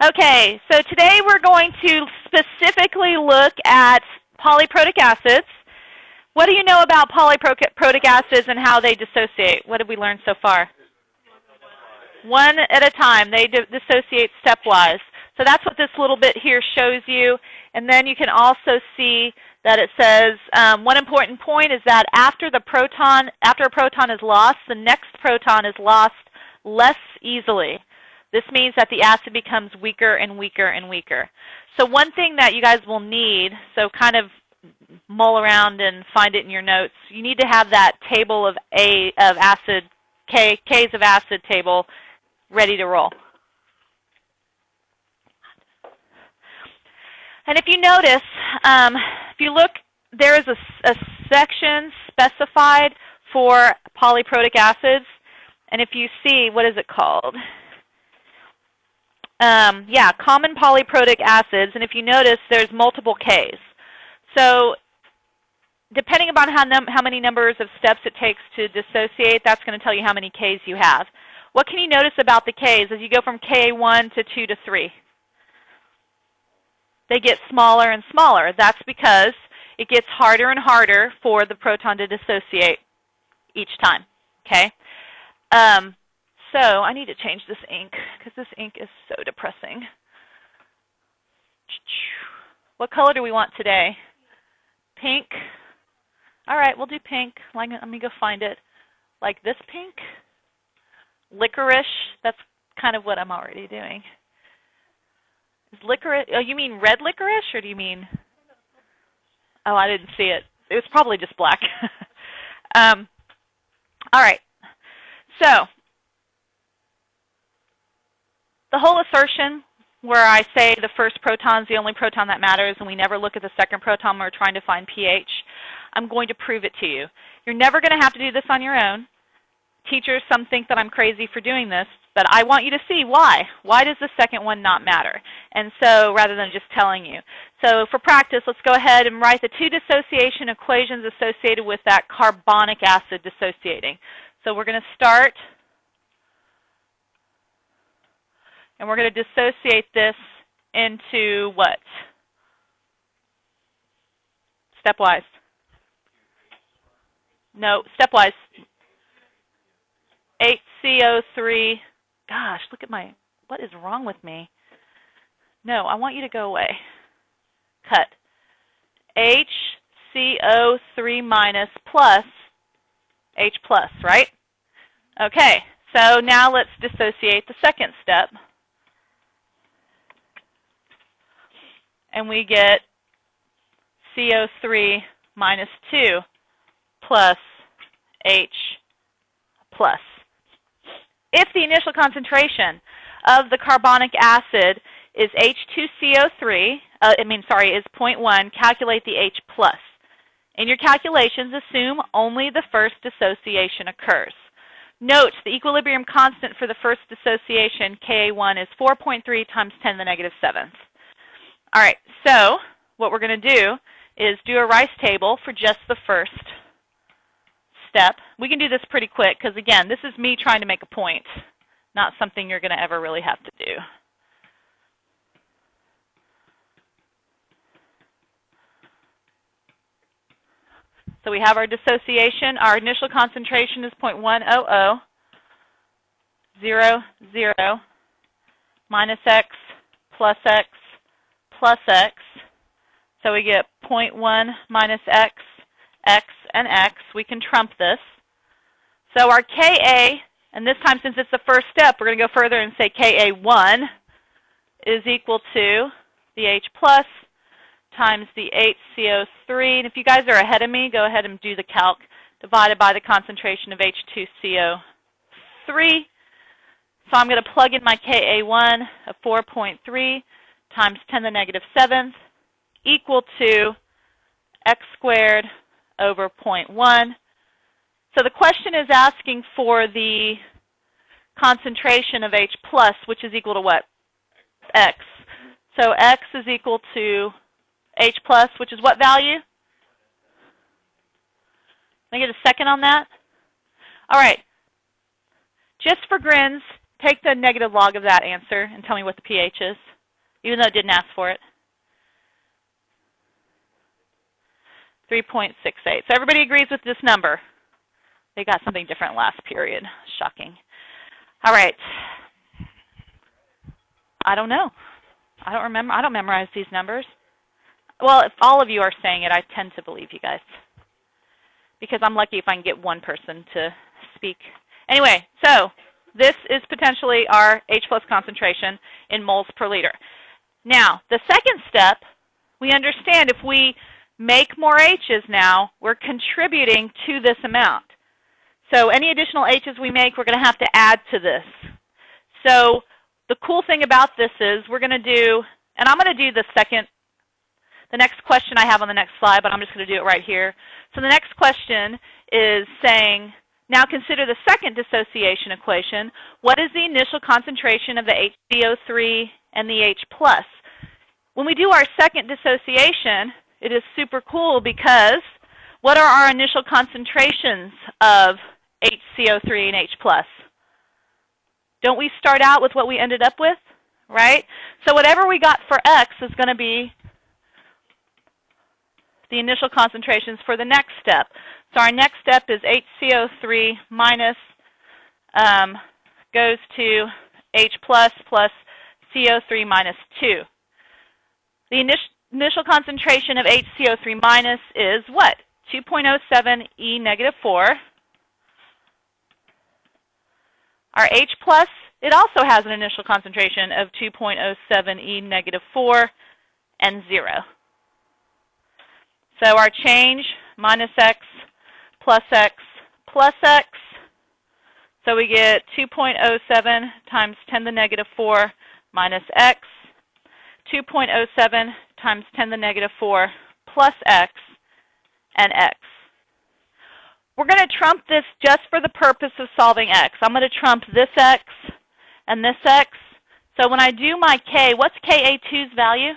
Okay, so today we're going to specifically look at polyprotic acids. What do you know about polyprotic acids and how they dissociate? What have we learned so far? One at a time. They dissociate stepwise. So that's what this little bit here shows you. And then you can also see that it says one important point is that after a proton is lost, the next proton is lost less easily. This means that the acid becomes weaker and weaker and weaker. So one thing that you guys will need, so kind of mull around and find it in your notes, you need to have that table of acid, K's of acid table ready to roll. And if you notice, if you look, there is a section specified for polyprotic acids. And if you see, what is it called? Yeah, common polyprotic acids. And if you notice, there's multiple Ks. So depending upon how many numbers of steps it takes to dissociate, that's going to tell you how many Ks you have. What can you notice about the Ks as you go from Ka1 to 2 to 3? They get smaller and smaller. That's because it gets harder and harder for the proton to dissociate each time. Okay? So I need to change this ink because this ink is so depressing. What color do we want today? Pink? All right, we'll do pink. Let me go find it. Like this pink? Licorice? That's kind of what I'm already doing. Is licorice, oh, you mean red licorice, or do you mean? Oh, I didn't see it. It was probably just black. All right. So the whole assertion where I say the first proton is the only proton that matters and we never look at the second proton when we're trying to find pH, I'm going to prove it to you. You're never going to have to do this on your own. Teachers, some think that I'm crazy for doing this, but I want you to see why. Why does the second one not matter? And so, rather than just telling you. So for practice, let's go ahead and write the two dissociation equations associated with that carbonic acid dissociating. So we're going to start, and we're going to dissociate this into what? Stepwise. No, stepwise. 8CO3. Gosh, look at what is wrong with me? No, I want you to go away. Cut. HCO3 minus plus H plus, right? Okay, so now let's dissociate the second step. And we get CO3 minus 2 plus H plus. If the initial concentration of the carbonic acid is H2CO3, is 0.1, calculate the H plus. In your calculations, assume only the first dissociation occurs. Note the equilibrium constant for the first dissociation, Ka1, is 4.3 times 10 to the negative 7th. All right, so what we're going to do is do a Rice table for just the first step. We can do this pretty quick because, again, this is me trying to make a point, not something you're going to ever really have to do. So we have our dissociation. Our initial concentration is 0.100, 0, 0, minus X plus X plus X. So we get 0.1 minus X, X, and X. We can trump this. So our Ka, and this time since it's the first step, we're going to go further and say Ka1 is equal to the H plus times the HCO3. And if you guys are ahead of me, go ahead and do the calc, divided by the concentration of H2CO3. So I'm going to plug in my Ka1 of 4.3 times 10 to the negative 7th equal to X squared over 0.1. So the question is asking for the concentration of H plus, which is equal to what? X. So X is equal to H plus, which is what value? Can I get a second on that? All right. Just for grins, take the negative log of that answer and tell me what the pH is, even though it didn't ask for it. 3.68. So everybody agrees with this number. They got something different last period. Shocking. All right. I don't know. I don't remember. I don't memorize these numbers. Well, if all of you are saying it, I tend to believe you guys, because I'm lucky if I can get one person to speak. Anyway, so this is potentially our H plus concentration in moles per liter. Now, the second step, we understand if we make more H's now, we're contributing to this amount. So any additional H's we make, we're going to have to add to this. So the cool thing about this is we're going to do, and I'm going to do the next question I have on the next slide, but I'm just going to do it right here. So the next question is saying, now consider the second dissociation equation. What is the initial concentration of the HCO3 and the H plus? When we do our second dissociation, it is super cool because what are our initial concentrations of HCO3 and H plus? Don't we start out with what we ended up with, right? So whatever we got for X is going to be the initial concentrations for the next step. So our next step is HCO3 minus goes to H plus CO3 minus 2. The initial concentration of HCO3 minus is what? 2.07 E negative 4. Our H plus, it also has an initial concentration of 2.07 E negative 4 and 0. So our change, minus X plus X plus X. So we get 2.07 times 10 to the negative 4 minus X. 2.07 times 10 to the negative 4 plus X and X. We're going to trump this just for the purpose of solving X. I'm going to trump this X and this X. So when I do my K, what's Ka2's value?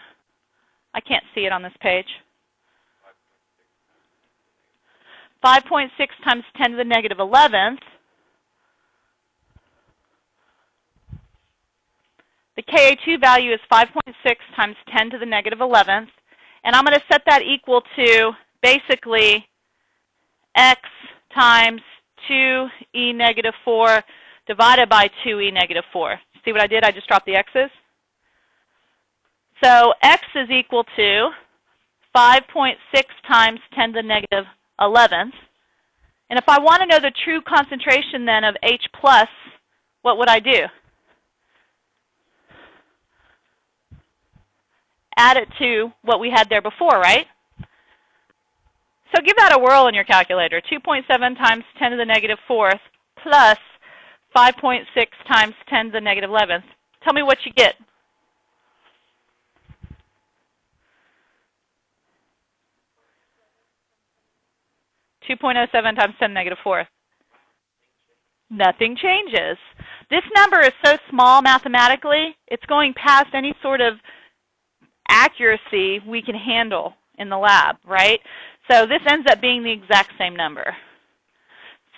I can't see it on this page. 5.6 times 10 to the negative 11th. The Ka2 value is 5.6 times 10 to the negative 11th. And I'm going to set that equal to basically X times 2e negative 4 divided by 2e negative 4. See what I did? I just dropped the x's. So X is equal to 5.6 times 10 to the negative 11th. And if I want to know the true concentration then of H plus, what would I do? Add it to what we had there before, right? So give that a whirl in your calculator. 2.7 times 10 to the negative 4th plus 5.6 times 10 to the negative 11th. Tell me what you get. .07 times 10 to the negative 4th. Nothing changes. This number is so small mathematically, it's going past any sort of accuracy we can handle in the lab, right? So this ends up being the exact same number.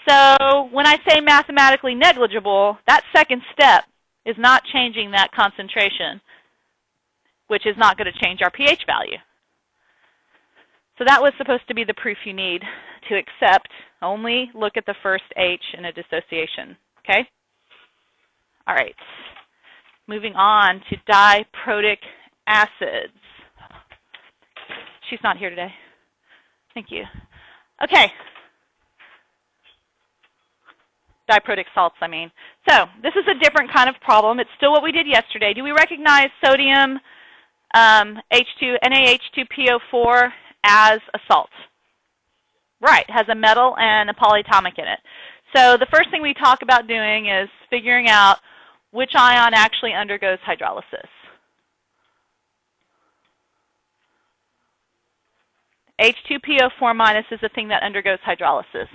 So when I say mathematically negligible, that second step is not changing that concentration, which is not going to change our pH value. So that was supposed to be the proof you need to accept. Only look at the first H in a dissociation, okay? All right, moving on to diprotic acids. She's not here today. Thank you. Okay. Diprotic salts, I mean. So this is a different kind of problem. It's still what we did yesterday. Do we recognize sodium NaH2PO4 as a salt? Right, it has a metal and a polyatomic in it. So the first thing we talk about doing is figuring out which ion actually undergoes hydrolysis. H2PO4 minus is the thing that undergoes hydrolysis.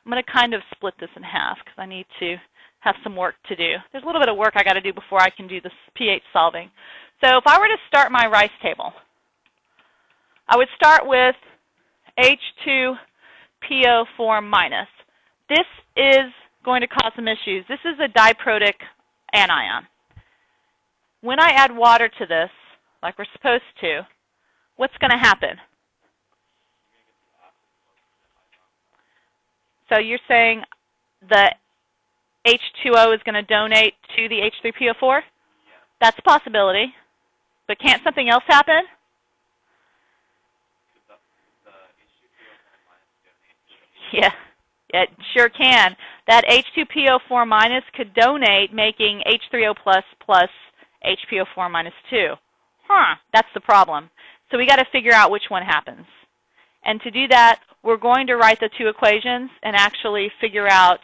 I'm going to kind of split this in half because I need to have some work to do. There's a little bit of work I got to do before I can do this pH solving. So if I were to start my rice table, I would start with H2PO4 minus. This is going to cause some issues. This is a diprotic anion. When I add water to this, like we're supposed to, what's going to happen? So you're saying the H2O is going to donate to the H3PO4? That's a possibility. But can't something else happen? Yeah, it sure can. That H2PO4 minus could donate, making H3O plus HPO4 minus 2. That's the problem. So we got to figure out which one happens. And to do that, we're going to write the two equations and actually figure out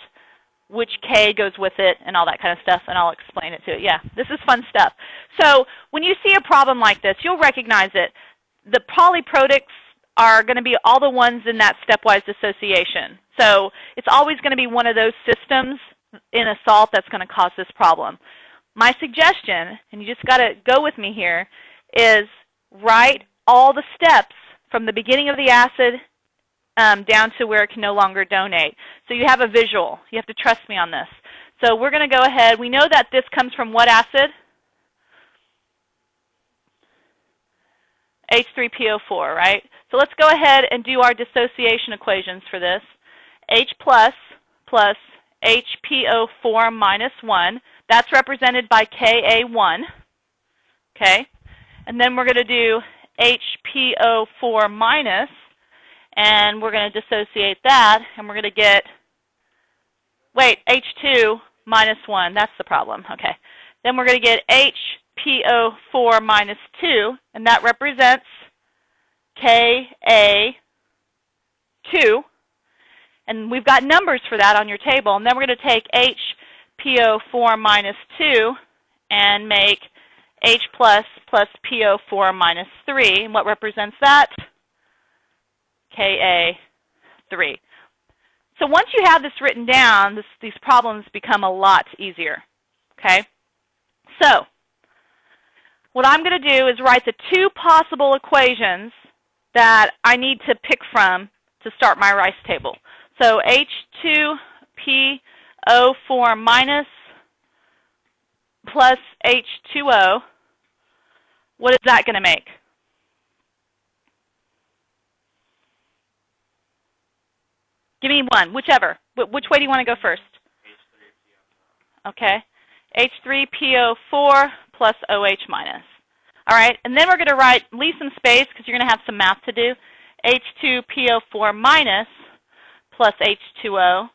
which K goes with it and all that kind of stuff, and I'll explain it to you. Yeah, this is fun stuff. So when you see a problem like this, you'll recognize it. The polyprotics are going to be all the ones in that stepwise dissociation. So it's always going to be one of those systems in a salt that's going to cause this problem. My suggestion, and you just got to go with me here, is write all the steps from the beginning of the acid down to where it can no longer donate. So you have a visual. You have to trust me on this. So we're going to go ahead. We know that this comes from what acid? H3PO4, right? So let's go ahead and do our dissociation equations for this. H plus HPO4 minus 1. That's represented by Ka1. Okay? And then we're going to do HPO4 minus, and we're going to dissociate that, and we're going to get, wait, H2 minus 1. That's the problem. Okay. Then we're going to get HPO4 minus 2, and that represents Ka2. And we've got numbers for that on your table. And then we're going to take HPO4 minus 2 and make H plus PO4 minus 3. And what represents that? Ka3. So once you have this written down, these problems become a lot easier. Okay? So what I'm going to do is write the two possible equations that I need to pick from to start my rice table. So H2PO4 minus plus H2O, what is that going to make? Give me one, whichever. Which way do you want to go first? Okay. H3PO4 plus OH minus. All right, and then we're going to leave some space because you're going to have some math to do. H2PO4 minus plus H2O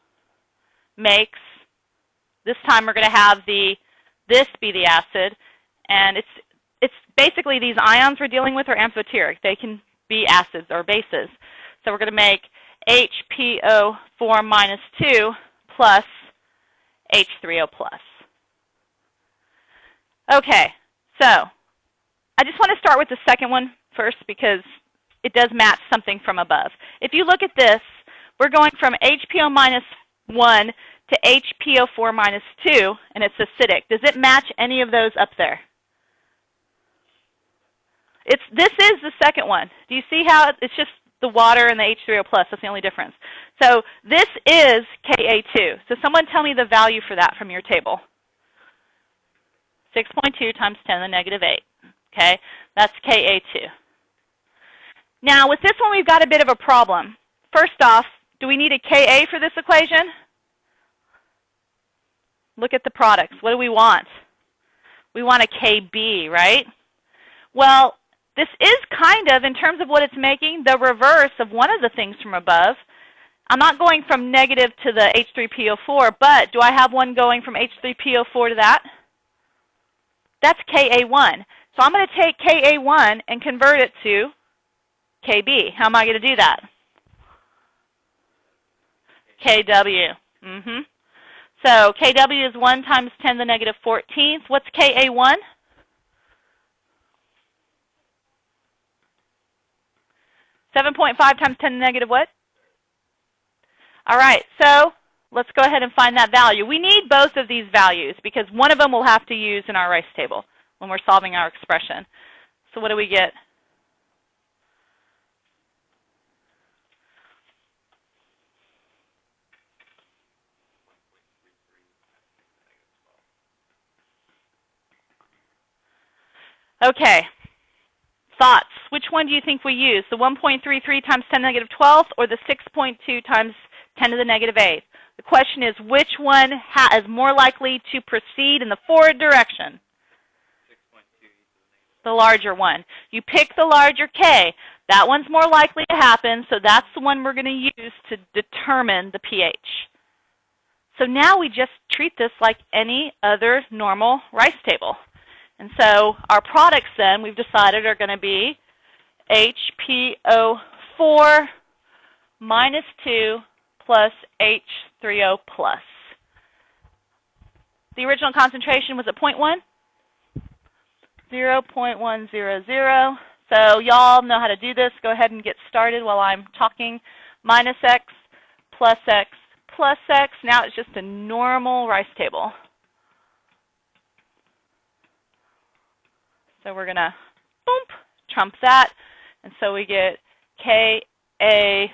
makes, this time we're going to have this be the acid, and it's basically these ions we're dealing with are amphoteric. They can be acids or bases. So we're going to make HPO4 minus 2 plus H3O plus. Okay, so I just want to start with the second one first because it does match something from above. If you look at this, we're going from HPO minus 1 to HPO4 minus 2, and it's acidic. Does it match any of those up there? This is the second one. Do you see how it's just the water and the H3O plus? That's the only difference. So this is Ka2. So someone tell me the value for that from your table. 6.2 times 10 to the negative 8. Okay, that's Ka2. Now with this one we've got a bit of a problem. First off, do we need a Ka for this equation? Look at the products. What do we want? We want a Kb, right? Well, this is kind of, in terms of what it's making, the reverse of one of the things from above. I'm not going from negative to the H3PO4, but do I have one going from H3PO4 to that? That's Ka1. So I'm going to take Ka1 and convert it to Kb. How am I going to do that? Kw. So Kw is 1 times 10 to the negative 14th. What's Ka1? .5 times 10 to the negative what? All right, so let's go ahead and find that value. We need both of these values because one of them we'll have to use in our rice table when we're solving our expression. So what do we get? Okay. Thoughts? Which one do you think we use? The 1.33 times 10 to the negative 12th or the 6.2 times 10 to the negative 8th? The question is, which one is more likely to proceed in the forward direction? 6.2. The larger one. You pick the larger K. That one's more likely to happen, so that's the one we're going to use to determine the pH. So now we just treat this like any other normal rice table. And so our products then, we've decided, are going to be HPO4 minus 2 plus H3O plus. The original concentration was at 0.1? 0.100. So y'all know how to do this. Go ahead and get started while I'm talking. Minus X plus X plus X. Now it's just a normal rice table. So we're going to, boom, trump that. And so we get Ka,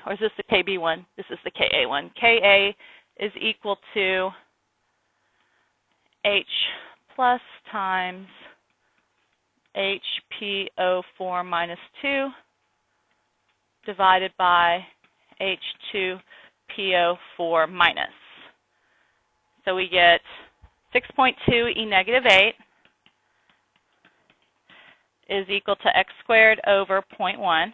or is this the Kb one? This is the Ka one. Ka is equal to H plus times HPO4 minus 2 divided by H2PO4 minus. So we get 6.2 E negative 8 is equal to X squared over 0.1.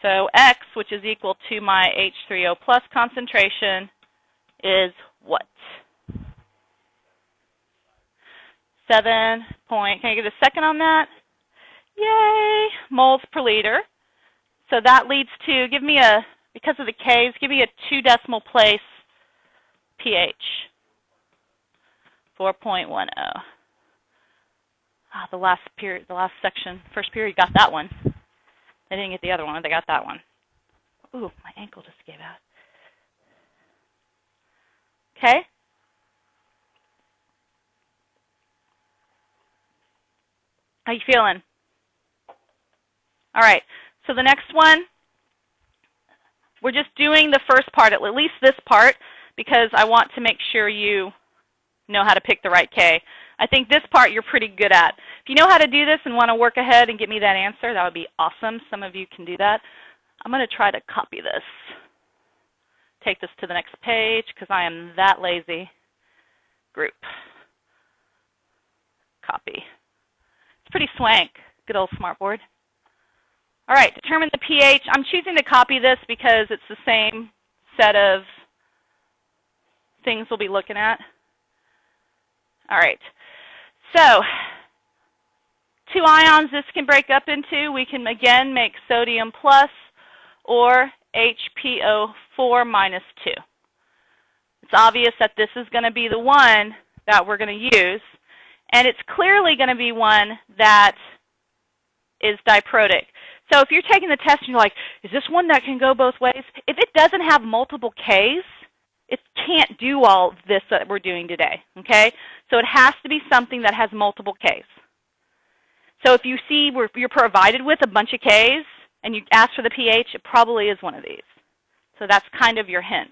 So X, which is equal to my H3O plus concentration, is what? 7 point, can I get a second on that? Yay, moles per liter. So that leads to, give me a, because of the K's, give me a 2 decimal place pH. 4.10. Ah, the last period, the last section, first period got that one. They didn't get the other one, they got that one. Ooh, my ankle just gave out. Okay? How you feeling? All right, so the next one, we're just doing the first part, at least this part, because I want to make sure you know how to pick the right K. I think this part you're pretty good at. If you know how to do this and want to work ahead and get me that answer, that would be awesome. Some of you can do that. I'm going to try to copy this. Take this to the next page because I am that lazy. Group. Copy. It's pretty swank. Good old smartboard. All right, determine the pH. I'm choosing to copy this because it's the same set of things we'll be looking at. All right, so 2 ions this can break up into. We can again make sodium plus or HPO4 minus 2. It's obvious that this is going to be the one that we're going to use, and it's clearly going to be one that is diprotic. So if you're taking the test and you're like, is this one that can go both ways? If it doesn't have multiple Ks, it can't do all of this that we're doing today, okay? So it has to be something that has multiple Ks. So if you see you're provided with a bunch of Ks and you ask for the pH, it probably is one of these. So that's kind of your hint.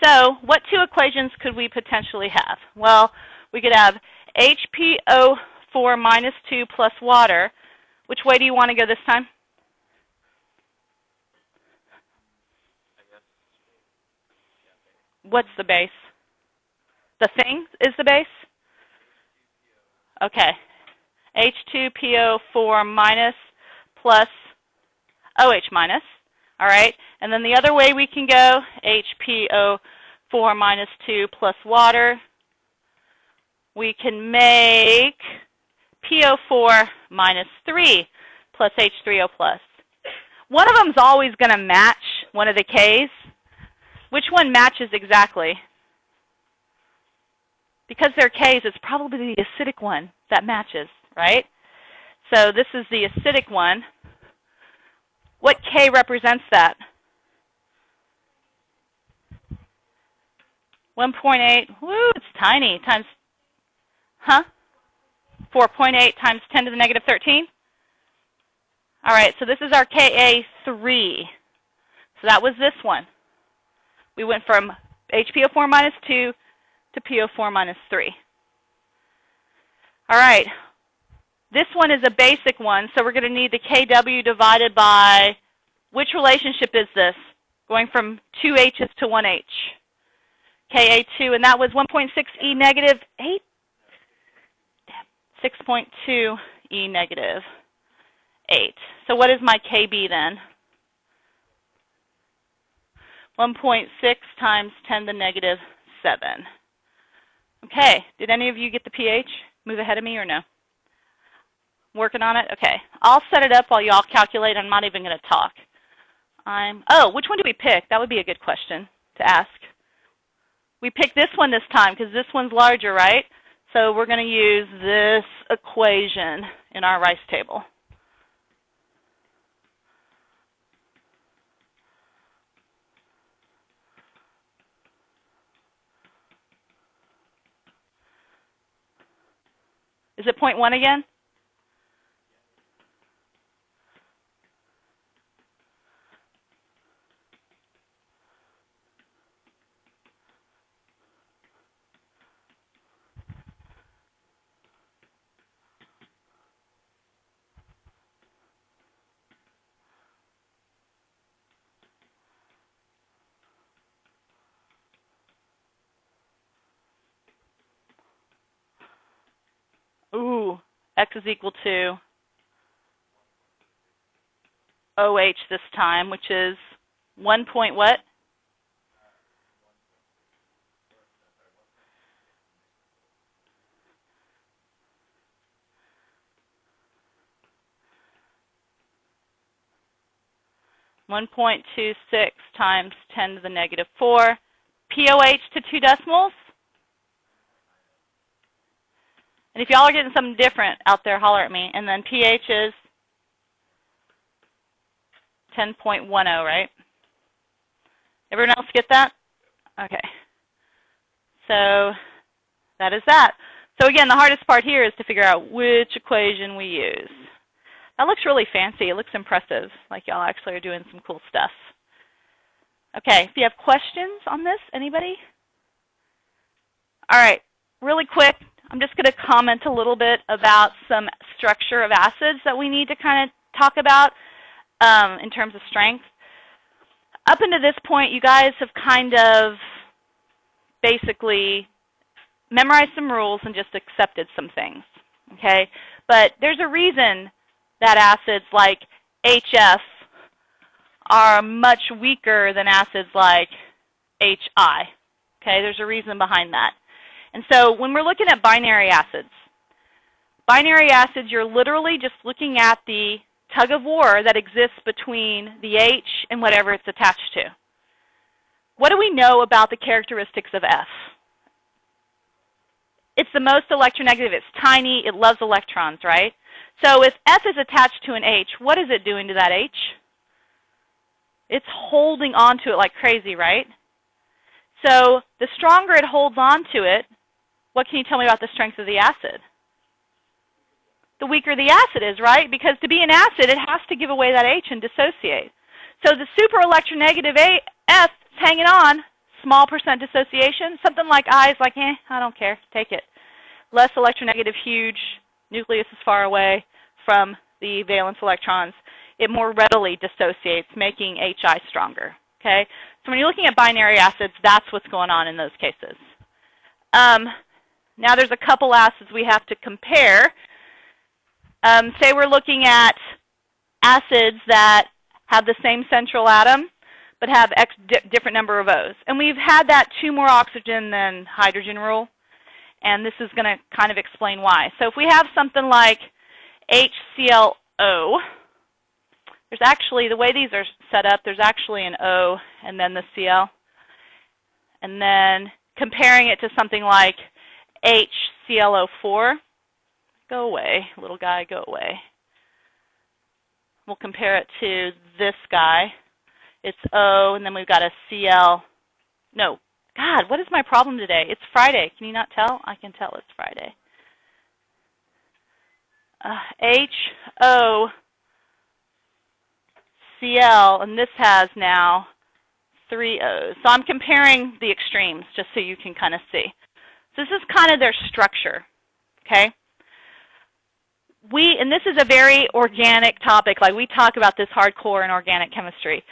So what 2 equations could we potentially have? Well, we could have HPO4 minus 2 plus water. Which way do you want to go this time? What's the base? The thing is the base? Okay. H2PO4 minus plus OH minus. All right. And then the other way we can go, HPO4 minus 2 plus water. We can make PO4 minus 3 plus H3O plus. One of them is always going to match one of the Ks. Which one matches exactly? Because they're Ks, it's probably the acidic one that matches, right? So this is the acidic one. What K represents that? 1.8, woo, it's tiny, times, 4.8 times 10 to the negative 13? All right, so this is our Ka3. So that was this one. We went from HPO4 minus 2 to PO4 minus 3. All right, This one is a basic one, so we're going to need the Kw divided by, which relationship is this? Going from 2 H's to 1 H. Ka2, and that was 1.6 E negative 8? 6.2 E negative 8. So what is my Kb then? 1.6 times 10 to the negative 7. Okay, did any of you get the pH? Move ahead of me or no? Working on it? Okay. I'll set it up while you all calculate. I'm not even going to talk. Oh, which one did we pick? That would be a good question to ask. We picked this one this time because this one's larger, right? So we're going to use this equation in our rice table. Is it 0.1 again? Ooh, X is equal to OH this time, which is 1 point what? .26 times 10 to the negative 4. POH to 2 decimals. And if y'all are getting something different out there, holler at me. And then pH is 10.10, right? Everyone else get that? Okay. So that is that. So again, the hardest part here is to figure out which equation we use. That looks really fancy. It looks impressive, like y'all actually are doing some cool stuff. Okay, if you have questions on this, anybody? All right, really quick, I'm just going to comment a little bit about some structure of acids that we need to kind of talk about in terms of strength. Up until this point, you guys have kind of basically memorized some rules and just accepted some things, okay? But there's a reason that acids like HF are much weaker than acids like HI, okay? There's a reason behind that. And so when we're looking at binary acids, you're literally just looking at the tug of war that exists between the H and whatever it's attached to. What do we know about the characteristics of F? It's the most electronegative. It's tiny. It loves electrons, right? So if F is attached to an H, what is it doing to that H? It's holding on to it like crazy, right? So the stronger it holds on to it, what can you tell me about the strength of the acid? The weaker the acid is, right? Because to be an acid, it has to give away that H and dissociate. So the super electronegative F is hanging on, small percent dissociation. Something like I is like, I don't care, take it. Less electronegative, huge, nucleus is far away from the valence electrons. It more readily dissociates, making HI stronger, okay? So when you're looking at binary acids, that's what's going on in those cases. Now there's a couple acids we have to compare. Say we're looking at acids that have the same central atom, but have different number of O's. And we've had that 2 more oxygen than hydrogen rule. And this is going to kind of explain why. So if we have something like HClO, there's actually, the way these are set up, there's actually an O and then the Cl. And then comparing it to something like HClO4, go away, little guy, go away. We'll compare it to this guy. It's O, and then we've got a Cl. No, God, what is my problem today? It's Friday. Can you not tell? I can tell it's Friday. HO Cl, and this has now 3 O's. So I'm comparing the extremes just so you can kind of see. So this is kind of their structure, okay? and this is a very organic topic, like we talk about this hardcore in organic chemistry.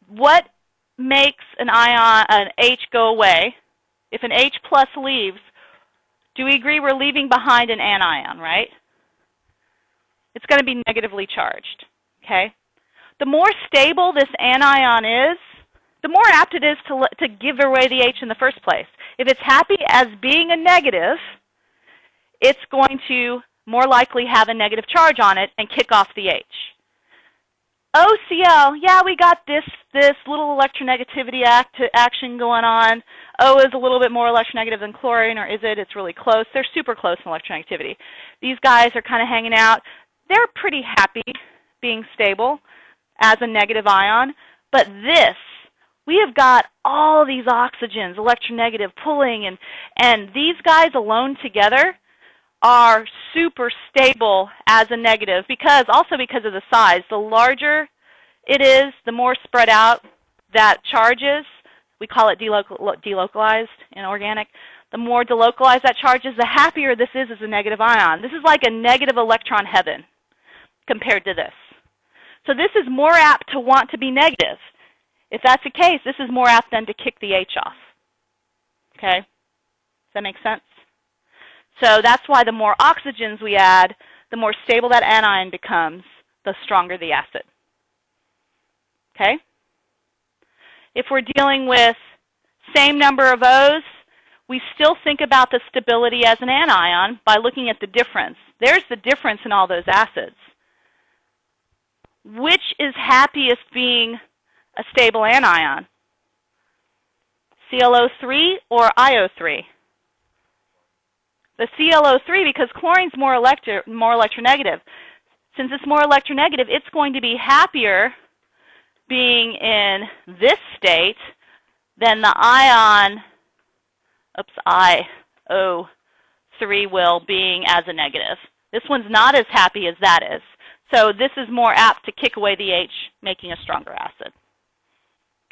What makes an H go away? If an H plus leaves, do we agree we're leaving behind an anion, right? It's going to be negatively charged, okay? The more stable this anion is, the more apt it is to give away the H in the first place. If it's happy as being a negative, it's going to more likely have a negative charge on it and kick off the H. OCl, yeah, we got this little electronegativity action going on. O is a little bit more electronegative than chlorine, or is it? It's really close. They're super close in electronegativity. These guys are kind of hanging out. They're pretty happy being stable as a negative ion. But this, we have got all these oxygens, electronegative, pulling, and these guys alone together are super stable as a negative, also because of the size. The larger it is, the more spread out that charge is. We call it delocalized in organic. The more delocalized that charge is, the happier this is as a negative ion. This is like a negative electron heaven compared to this. So this is more apt to want to be negative. If that's the case, this is more apt then to kick the H off. Okay? Does that make sense? So that's why the more oxygens we add, the more stable that anion becomes, the stronger the acid. Okay? If we're dealing with same number of O's, we still think about the stability as an anion by looking at the difference. There's the difference in all those acids. Which is happiest being a stable anion? ClO3 or IO3? The ClO3, because chlorine's more electronegative. Since it's more electronegative, it's going to be happier being in this state than the ion, IO3 will being as a negative. This one's not as happy as that is. So this is more apt to kick away the H, making a stronger acid.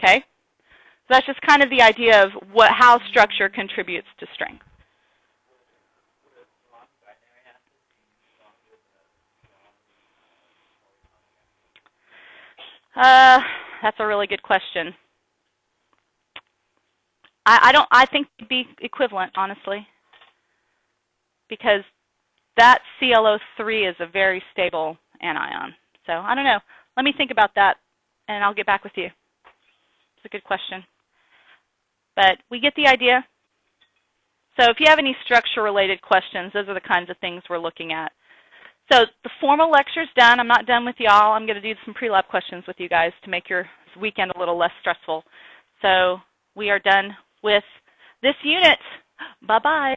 Okay? So that's just kind of the idea of how structure contributes to strength. That's a really good question. I think it'd be equivalent, honestly, because that ClO3 is a very stable anion. So I don't know. Let me think about that, and I'll get back with you. It's a good question. But we get the idea. So if you have any structure-related questions, those are the kinds of things we're looking at. So the formal lecture's done. I'm not done with y'all. I'm going to do some pre-lab questions with you guys to make your weekend a little less stressful. So we are done with this unit. Bye-bye.